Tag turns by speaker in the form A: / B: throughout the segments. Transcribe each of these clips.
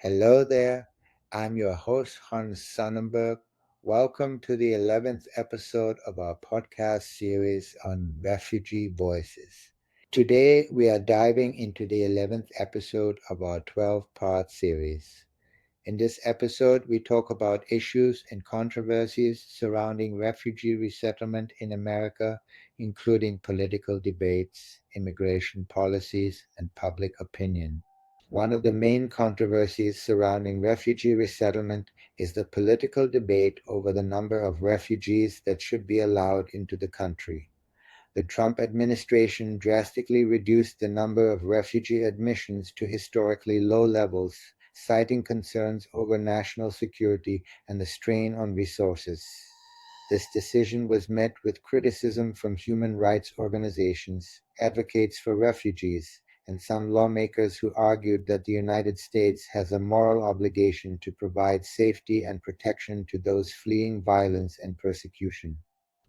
A: Hello there. I'm your host, Hans Sonnenberg. Welcome to the 11th episode of our podcast series on Refugee Voices. Today, we are diving into the 11th episode of our 12-part series. In this episode, we talk about issues and controversies surrounding refugee resettlement in America, including political debates, immigration policies, and public opinion. One of the main controversies surrounding refugee resettlement is the political debate over the number of refugees that should be allowed into the country. The Trump administration drastically reduced the number of refugee admissions to historically low levels, citing concerns over national security and the strain on resources. This decision was met with criticism from human rights organizations, advocates for refugees, and some lawmakers who argued that the United States has a moral obligation to provide safety and protection to those fleeing violence and persecution.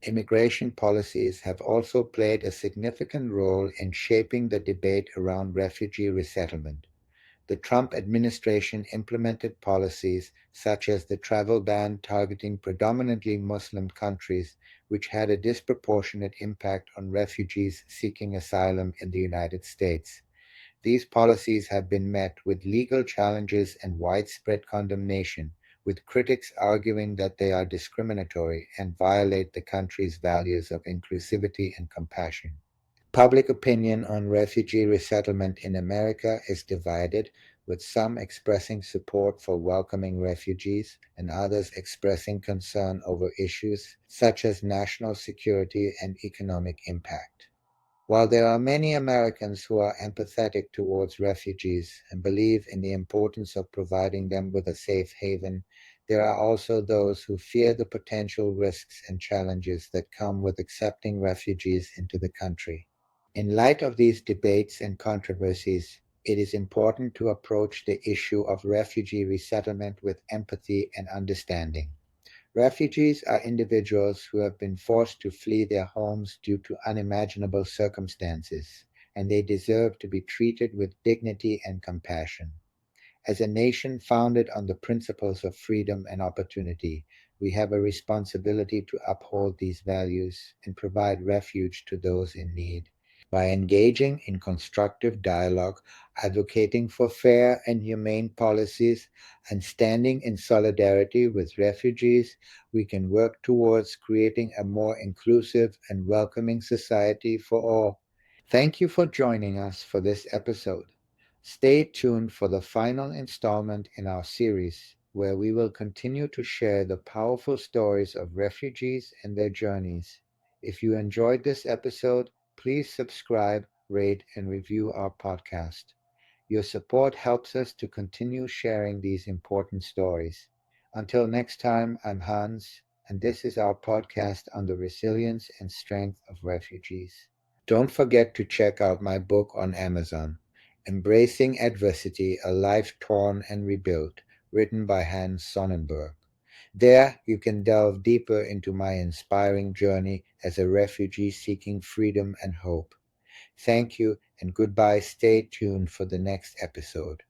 A: Immigration policies have also played a significant role in shaping the debate around refugee resettlement. The Trump administration implemented policies such as the travel ban targeting predominantly Muslim countries, which had a disproportionate impact on refugees seeking asylum in the United States. These policies have been met with legal challenges and widespread condemnation, with critics arguing that they are discriminatory and violate the country's values of inclusivity and compassion. Public opinion on refugee resettlement in America is divided, with some expressing support for welcoming refugees and others expressing concern over issues such as national security and economic impact. While there are many Americans who are empathetic towards refugees and believe in the importance of providing them with a safe haven, there are also those who fear the potential risks and challenges that come with accepting refugees into the country. In light of these debates and controversies, it is important to approach the issue of refugee resettlement with empathy and understanding. Refugees are individuals who have been forced to flee their homes due to unimaginable circumstances, and they deserve to be treated with dignity and compassion. As a nation founded on the principles of freedom and opportunity, we have a responsibility to uphold these values and provide refuge to those in need. By engaging in constructive dialogue, advocating for fair and humane policies, and standing in solidarity with refugees, we can work towards creating a more inclusive and welcoming society for all. Thank you for joining us for this episode. Stay tuned for the final installment in our series, where we will continue to share the powerful stories of refugees and their journeys. If you enjoyed this episode, please subscribe, rate, and review our podcast. Your support helps us to continue sharing these important stories. Until next time, I'm Hans, and this is our podcast on the resilience and strength of refugees. Don't forget to check out my book on Amazon, Embracing Adversity, A Life Torn and Rebuilt, written by Hans Sonnenberg. There, you can delve deeper into my inspiring journey as a refugee seeking freedom and hope. Thank you and goodbye. Stay tuned for the next episode.